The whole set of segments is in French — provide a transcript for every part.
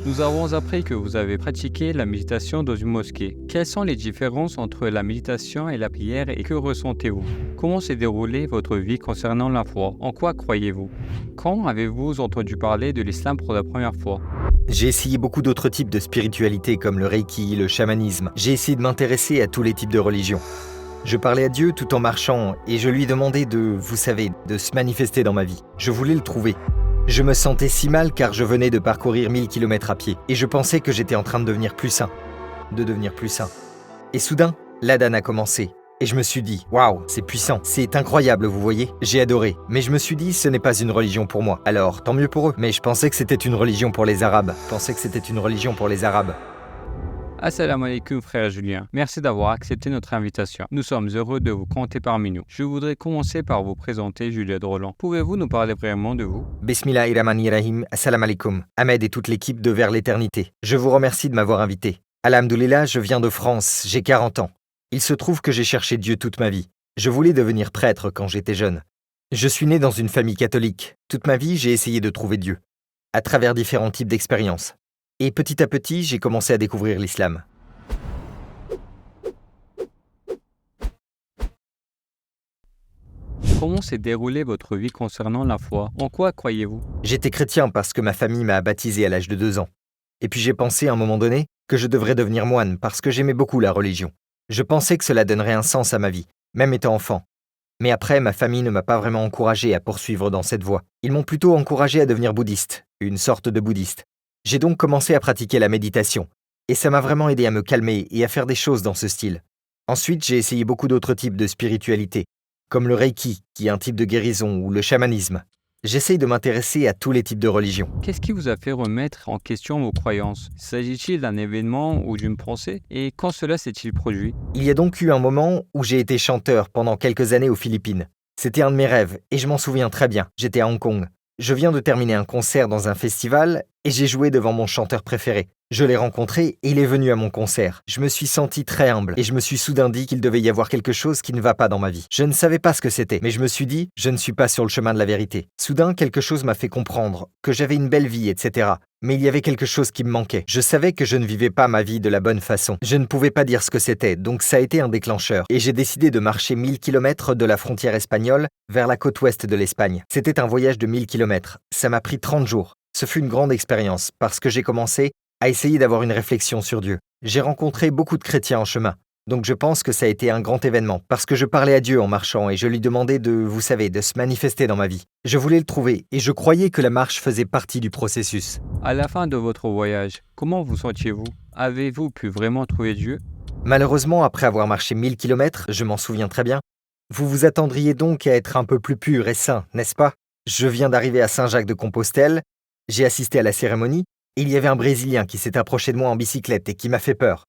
Nous avons appris que vous avez pratiqué la méditation dans une mosquée. Quelles sont les différences entre la méditation et la prière et que ressentez-vous? Comment s'est déroulée votre vie concernant la foi? En quoi croyez-vous? Quand avez-vous entendu parler de l'islam pour la première fois? J'ai essayé beaucoup d'autres types de spiritualité comme le reiki, le chamanisme. J'ai essayé de m'intéresser à tous les types de religions. Je parlais à Dieu tout en marchant et je lui demandais vous savez, de se manifester dans ma vie. Je voulais le trouver. Je me sentais si mal car je venais de parcourir 1000 km à pied et je pensais que j'étais en train de devenir plus sain. Et soudain, l'adhan a commencé. Et je me suis dit, waouh, c'est puissant, c'est incroyable, vous voyez. J'ai adoré, mais je me suis dit, ce n'est pas une religion pour moi. Alors, tant mieux pour eux. Mais je pensais que c'était une religion pour les Arabes. Assalamu alaikum frère Julien, merci d'avoir accepté notre invitation. Nous sommes heureux de vous compter parmi nous. Je voudrais commencer par vous présenter Juliette Roland. Pouvez-vous nous parler vraiment de vous? Bismillahirrahmanirrahim, assalamu alaikum. Ahmed et toute l'équipe de Vers l'éternité. Je vous remercie de m'avoir invité. Alhamdoulilah, je viens de France, j'ai 40 ans. Il se trouve que j'ai cherché Dieu toute ma vie. Je voulais devenir prêtre quand j'étais jeune. Je suis né dans une famille catholique. Toute ma vie, j'ai essayé de trouver Dieu, à travers différents types d'expériences. Et petit à petit, j'ai commencé à découvrir l'islam. Comment s'est déroulée votre vie concernant la foi? En quoi croyez-vous? J'étais chrétien parce que ma famille m'a baptisé à l'âge de 2 ans. Et puis j'ai pensé à un moment donné que je devrais devenir moine parce que j'aimais beaucoup la religion. Je pensais que cela donnerait un sens à ma vie, même étant enfant. Mais après, ma famille ne m'a pas vraiment encouragé à poursuivre dans cette voie. Ils m'ont plutôt encouragé à devenir bouddhiste, une sorte de bouddhiste. J'ai donc commencé à pratiquer la méditation. Et ça m'a vraiment aidé à me calmer et à faire des choses dans ce style. Ensuite, j'ai essayé beaucoup d'autres types de spiritualité, comme le reiki, qui est un type de guérison, ou le chamanisme. J'essaye de m'intéresser à tous les types de religions. Qu'est-ce qui vous a fait remettre en question vos croyances? S'agit-il d'un événement ou d'une pensée? Et quand cela s'est-il produit? Il y a donc eu un moment où j'ai été chanteur pendant quelques années aux Philippines. C'était un de mes rêves, et je m'en souviens très bien. J'étais à Hong Kong. Je viens de terminer un concert dans un festival, et j'ai joué devant mon chanteur préféré. Je l'ai rencontré et il est venu à mon concert. Je me suis senti très humble et je me suis soudain dit qu'il devait y avoir quelque chose qui ne va pas dans ma vie. Je ne savais pas ce que c'était, mais je me suis dit, je ne suis pas sur le chemin de la vérité. Soudain, quelque chose m'a fait comprendre que j'avais une belle vie, etc. Mais il y avait quelque chose qui me manquait. Je savais que je ne vivais pas ma vie de la bonne façon. Je ne pouvais pas dire ce que c'était, donc ça a été un déclencheur. Et j'ai décidé de marcher 1000 km de la frontière espagnole vers la côte ouest de l'Espagne. C'était un voyage de 1000 km. Ça m'a pris 30 jours. Ce fut une grande expérience parce que j'ai commencé à essayer d'avoir une réflexion sur Dieu. J'ai rencontré beaucoup de chrétiens en chemin, donc je pense que ça a été un grand événement, parce que je parlais à Dieu en marchant et je lui demandais vous savez, de se manifester dans ma vie. Je voulais le trouver et je croyais que la marche faisait partie du processus. À la fin de votre voyage, comment vous sentiez-vous? Avez-vous pu vraiment trouver Dieu? Malheureusement, après avoir marché 1000 km, je m'en souviens très bien, vous vous attendriez donc à être un peu plus pur et sain, n'est-ce pas? Je viens d'arriver à Saint-Jacques-de-Compostelle, j'ai assisté à la cérémonie, et il y avait un Brésilien qui s'est approché de moi en bicyclette et qui m'a fait peur.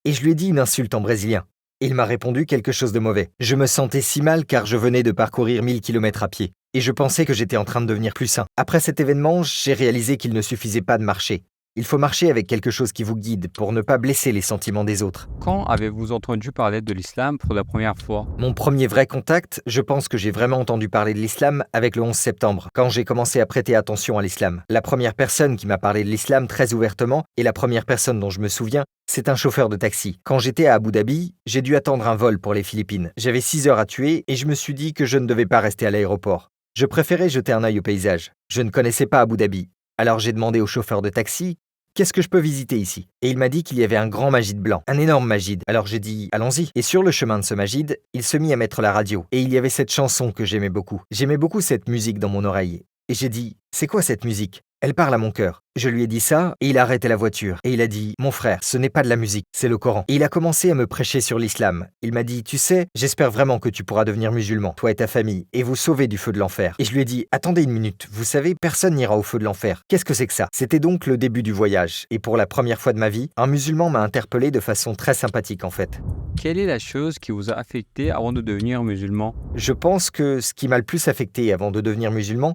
Et je lui ai dit une insulte en brésilien. Et il m'a répondu quelque chose de mauvais. Je me sentais si mal car je venais de parcourir 1000 km à pied. Et je pensais que j'étais en train de devenir plus sain. Après cet événement, j'ai réalisé qu'il ne suffisait pas de marcher. Il faut marcher avec quelque chose qui vous guide pour ne pas blesser les sentiments des autres. Quand avez-vous entendu parler de l'islam pour la première fois? Mon premier vrai contact, je pense que j'ai vraiment entendu parler de l'islam avec le 11 septembre, quand j'ai commencé à prêter attention à l'islam. La première personne qui m'a parlé de l'islam très ouvertement, et la première personne dont je me souviens, c'est un chauffeur de taxi. Quand j'étais à Abu Dhabi, j'ai dû attendre un vol pour les Philippines. J'avais 6 heures à tuer et je me suis dit que je ne devais pas rester à l'aéroport. Je préférais jeter un œil au paysage. Je ne connaissais pas Abu Dhabi. Alors j'ai demandé au chauffeur de taxi: qu'est-ce que je peux visiter ici? Et il m'a dit qu'il y avait un grand Majid blanc, un énorme Majid. Alors j'ai dit, allons-y. Et sur le chemin de ce Majid, il se mit à mettre la radio. Et il y avait cette chanson que j'aimais beaucoup. J'aimais beaucoup cette musique dans mon oreille. Et j'ai dit, c'est quoi cette musique? Elle parle à mon cœur. Je lui ai dit ça, et il a arrêté la voiture. Et il a dit, mon frère, ce n'est pas de la musique, c'est le Coran. Et il a commencé à me prêcher sur l'islam. Il m'a dit, tu sais, j'espère vraiment que tu pourras devenir musulman, toi et ta famille, et vous sauver du feu de l'enfer. Et je lui ai dit, attendez une minute, vous savez, personne n'ira au feu de l'enfer. Qu'est-ce que c'est que ça? C'était donc le début du voyage. Et pour la première fois de ma vie, un musulman m'a interpellé de façon très sympathique en fait. Quelle est la chose qui vous a affecté avant de devenir musulman? Je pense que ce qui m'a le plus affecté avant de devenir musulman,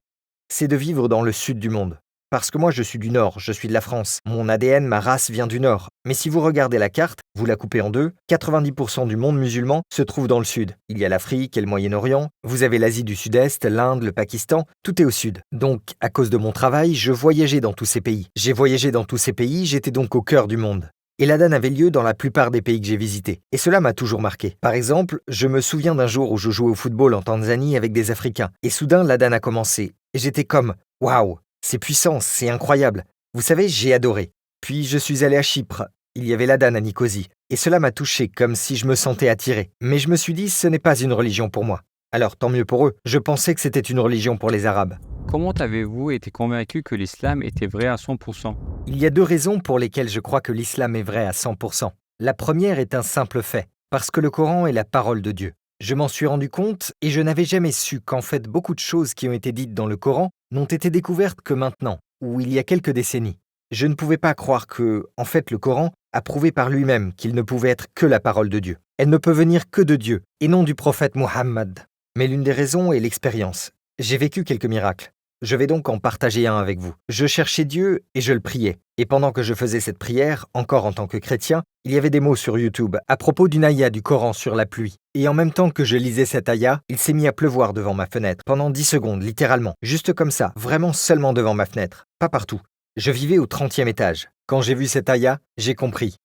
c'est de vivre dans le sud du monde. Parce que moi, je suis du Nord, je suis de la France. Mon ADN, ma race vient du Nord. Mais si vous regardez la carte, vous la coupez en deux, 90% du monde musulman se trouve dans le Sud. Il y a l'Afrique et le Moyen-Orient, vous avez l'Asie du Sud-Est, l'Inde, le Pakistan, tout est au Sud. Donc, à cause de mon travail, je voyageais dans tous ces pays. J'ai voyagé dans tous ces pays, j'étais donc au cœur du monde. Et l'adhan avait lieu dans la plupart des pays que j'ai visités. Et cela m'a toujours marqué. Par exemple, je me souviens d'un jour où je jouais au football en Tanzanie avec des Africains. Et soudain, l'adhan a commencé. Et j'étais comme « Waouh, c'est puissant, c'est incroyable ». Vous savez, j'ai adoré. Puis je suis allé à Chypre. Il y avait l'adhan à Nicosie. Et cela m'a touché comme si je me sentais attiré. Mais je me suis dit, ce n'est pas une religion pour moi. Alors tant mieux pour eux. Je pensais que c'était une religion pour les Arabes. Comment avez-vous été convaincu que l'islam était vrai à 100%? Il y a deux raisons pour lesquelles je crois que l'islam est vrai à 100%. La première est un simple fait, parce que le Coran est la parole de Dieu. Je m'en suis rendu compte et je n'avais jamais su qu'en fait beaucoup de choses qui ont été dites dans le Coran n'ont été découvertes que maintenant, ou il y a quelques décennies. Je ne pouvais pas croire que, en fait, le Coran a prouvé par lui-même qu'il ne pouvait être que la parole de Dieu. Elle ne peut venir que de Dieu, et non du prophète Muhammad. Mais l'une des raisons est l'expérience. J'ai vécu quelques miracles. Je vais donc en partager un avec vous. Je cherchais Dieu et je le priais. Et pendant que je faisais cette prière, encore en tant que chrétien, il y avait des mots sur YouTube à propos d'une aya du Coran sur la pluie. Et en même temps que je lisais cette aya, il s'est mis à pleuvoir devant ma fenêtre, pendant 10 secondes, littéralement. Juste comme ça, vraiment seulement devant ma fenêtre, pas partout. Je vivais au 30e étage. Quand j'ai vu cette aya, j'ai compris.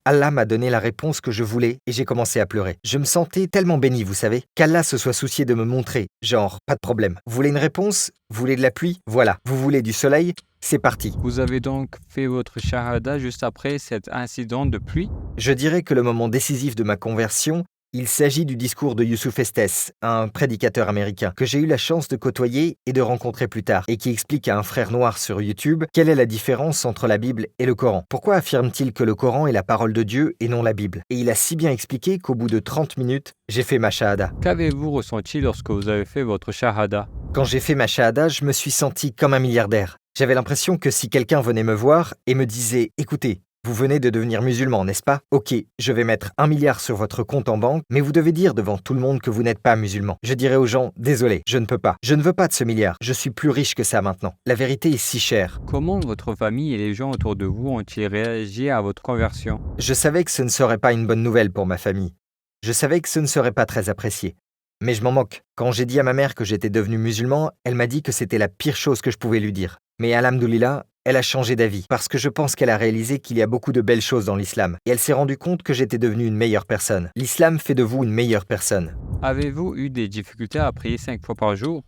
Allah m'a donné la réponse que je voulais et j'ai commencé à pleurer. Je me sentais tellement béni, vous savez, qu'Allah se soit soucié de me montrer. Genre, pas de problème. Vous voulez une réponse? Vous voulez de la pluie? Voilà. Vous voulez du soleil? C'est parti. Vous avez donc fait votre shahada juste après cet incident de pluie? Je dirais que le moment décisif de ma conversion, il s'agit du discours de Yusuf Estes, un prédicateur américain que j'ai eu la chance de côtoyer et de rencontrer plus tard, et qui explique à un frère noir sur YouTube quelle est la différence entre la Bible et le Coran. Pourquoi affirme-t-il que le Coran est la parole de Dieu et non la Bible? Et il a si bien expliqué qu'au bout de 30 minutes, j'ai fait ma shahada. Qu'avez-vous ressenti lorsque vous avez fait votre shahada? Quand j'ai fait ma shahada, je me suis senti comme un milliardaire. J'avais l'impression que si quelqu'un venait me voir et me disait « Écoutez, vous venez de devenir musulman, n'est-ce pas? Ok, je vais mettre 1 milliard sur votre compte en banque, mais vous devez dire devant tout le monde que vous n'êtes pas musulman. » Je dirais aux gens, désolé, je ne peux pas. Je ne veux pas de ce milliard. Je suis plus riche que ça maintenant. La vérité est si chère. Comment votre famille et les gens autour de vous ont-ils réagi à votre conversion? Je savais que ce ne serait pas une bonne nouvelle pour ma famille. Je savais que ce ne serait pas très apprécié. Mais je m'en moque. Quand j'ai dit à ma mère que j'étais devenu musulman, elle m'a dit que c'était la pire chose que je pouvais lui dire. Mais alhamdoulilah, elle a changé d'avis, parce que je pense qu'elle a réalisé qu'il y a beaucoup de belles choses dans l'islam. Et elle s'est rendue compte que j'étais devenu une meilleure personne. L'islam fait de vous une meilleure personne. Avez-vous eu des difficultés à prier 5 fois par jour?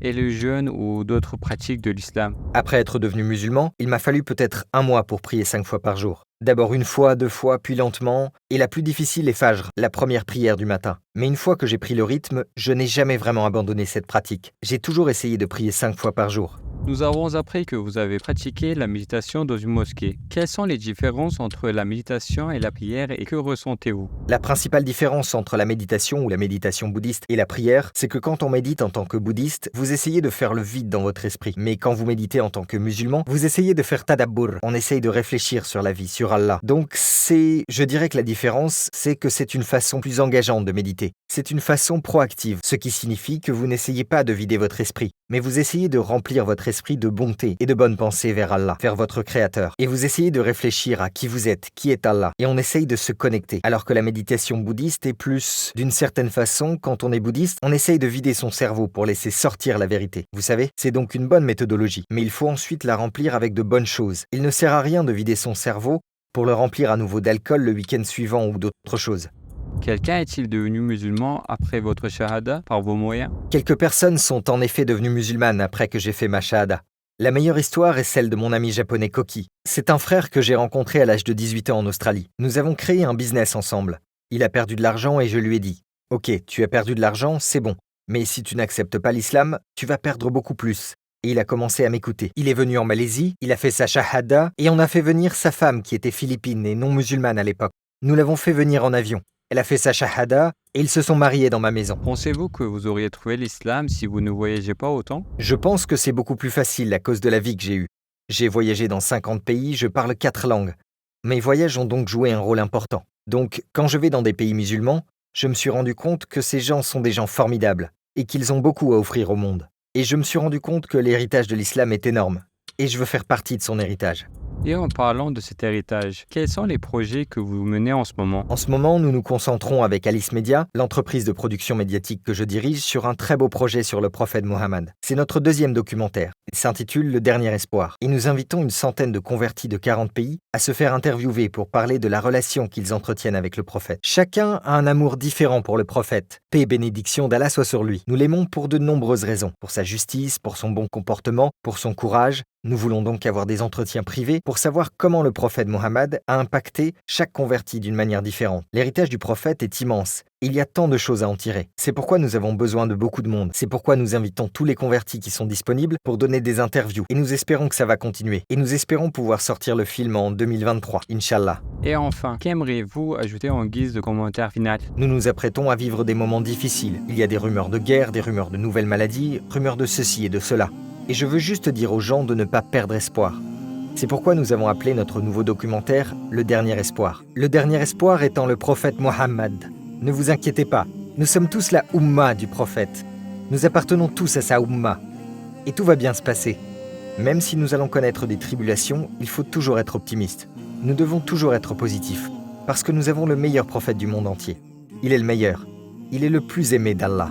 Et le jeûne ou d'autres pratiques de l'islam? Après être devenu musulman, il m'a fallu peut-être 1 mois pour prier 5 fois par jour. D'abord 1 fois, 2 fois, puis lentement. Et la plus difficile est Fajr, la première prière du matin. Mais une fois que j'ai pris le rythme, je n'ai jamais vraiment abandonné cette pratique. J'ai toujours essayé de prier 5 fois par jour. Nous avons appris que vous avez pratiqué la méditation dans une mosquée. Quelles sont les différences entre la méditation et la prière et que ressentez-vous? La principale différence entre la méditation ou la méditation bouddhiste et la prière, c'est que quand on médite en tant que bouddhiste, vous essayez de faire le vide dans votre esprit. Mais quand vous méditez en tant que musulman, vous essayez de faire tadabbur. On essaye de réfléchir sur la vie, sur Allah. Donc je dirais que la différence, c'est que c'est une façon plus engageante de méditer. C'est une façon proactive, ce qui signifie que vous n'essayez pas de vider votre esprit, mais vous essayez de remplir votre esprit de bonté et de bonnes pensées vers Allah, vers votre Créateur. Et vous essayez de réfléchir à qui vous êtes, qui est Allah. Et on essaye de se connecter. Alors que la méditation bouddhiste est plus, d'une certaine façon, quand on est bouddhiste, on essaye de vider son cerveau pour laisser sortir la vérité. Vous savez, c'est donc une bonne méthodologie. Mais il faut ensuite la remplir avec de bonnes choses. Il ne sert à rien de vider son cerveau pour le remplir à nouveau d'alcool le week-end suivant ou d'autres choses. Quelqu'un est-il devenu musulman après votre shahada par vos moyens? Quelques personnes sont en effet devenues musulmanes après que j'ai fait ma shahada. La meilleure histoire est celle de mon ami japonais Koki. C'est un frère que j'ai rencontré à l'âge de 18 ans en Australie. Nous avons créé un business ensemble. Il a perdu de l'argent et je lui ai dit « Ok, tu as perdu de l'argent, c'est bon. Mais si tu n'acceptes pas l'islam, tu vas perdre beaucoup plus. » Et il a commencé à m'écouter. Il est venu en Malaisie, il a fait sa shahada et on a fait venir sa femme qui était philippine et non musulmane à l'époque. Nous l'avons fait venir en avion. Elle a fait sa shahada et ils se sont mariés dans ma maison. Pensez-vous que vous auriez trouvé l'islam si vous ne voyagez pas autant? Je pense que c'est beaucoup plus facile à cause de la vie que j'ai eue. J'ai voyagé dans 50 pays, je parle 4 langues. Mes voyages ont donc joué un rôle important. Donc, quand je vais dans des pays musulmans, je me suis rendu compte que ces gens sont des gens formidables et qu'ils ont beaucoup à offrir au monde. Et je me suis rendu compte que l'héritage de l'islam est énorme. et je veux faire partie de son héritage. Et en parlant de cet héritage, quels sont les projets que vous menez en ce moment? En ce moment, nous nous concentrons avec Alice Media, l'entreprise de production médiatique que je dirige, sur un très beau projet sur le prophète Mohammed. C'est notre deuxième documentaire. Il s'intitule Le Dernier Espoir. Et nous invitons une centaine de convertis de 40 pays à se faire interviewer pour parler de la relation qu'ils entretiennent avec le prophète. Chacun a un amour différent pour le prophète. Paix et bénédiction d'Allah soit sur lui. Nous l'aimons pour de nombreuses raisons. Pour sa justice, pour son bon comportement, pour son courage. Nous voulons donc avoir des entretiens privés pour savoir comment le prophète Mohammed a impacté chaque converti d'une manière différente. L'héritage du prophète est immense. Il y a tant de choses à en tirer. C'est pourquoi nous avons besoin de beaucoup de monde. C'est pourquoi nous invitons tous les convertis qui sont disponibles pour donner des interviews. Et nous espérons que ça va continuer. Et nous espérons pouvoir sortir le film en 2023, Inch'Allah. Et enfin, qu'aimeriez-vous ajouter en guise de commentaire final? Nous nous apprêtons à vivre des moments difficiles. Il y a des rumeurs de guerre, des rumeurs de nouvelles maladies, rumeurs de ceci et de cela. Et je veux juste dire aux gens de ne pas perdre espoir. C'est pourquoi nous avons appelé notre nouveau documentaire « Le Dernier Espoir ». Le dernier espoir étant le prophète Mohammed. Ne vous inquiétez pas, nous sommes tous la Oumma du prophète. Nous appartenons tous à sa Oumma. Et tout va bien se passer. Même si nous allons connaître des tribulations, il faut toujours être optimiste. Nous devons toujours être positifs, parce que nous avons le meilleur prophète du monde entier. Il est le meilleur. Il est le plus aimé d'Allah.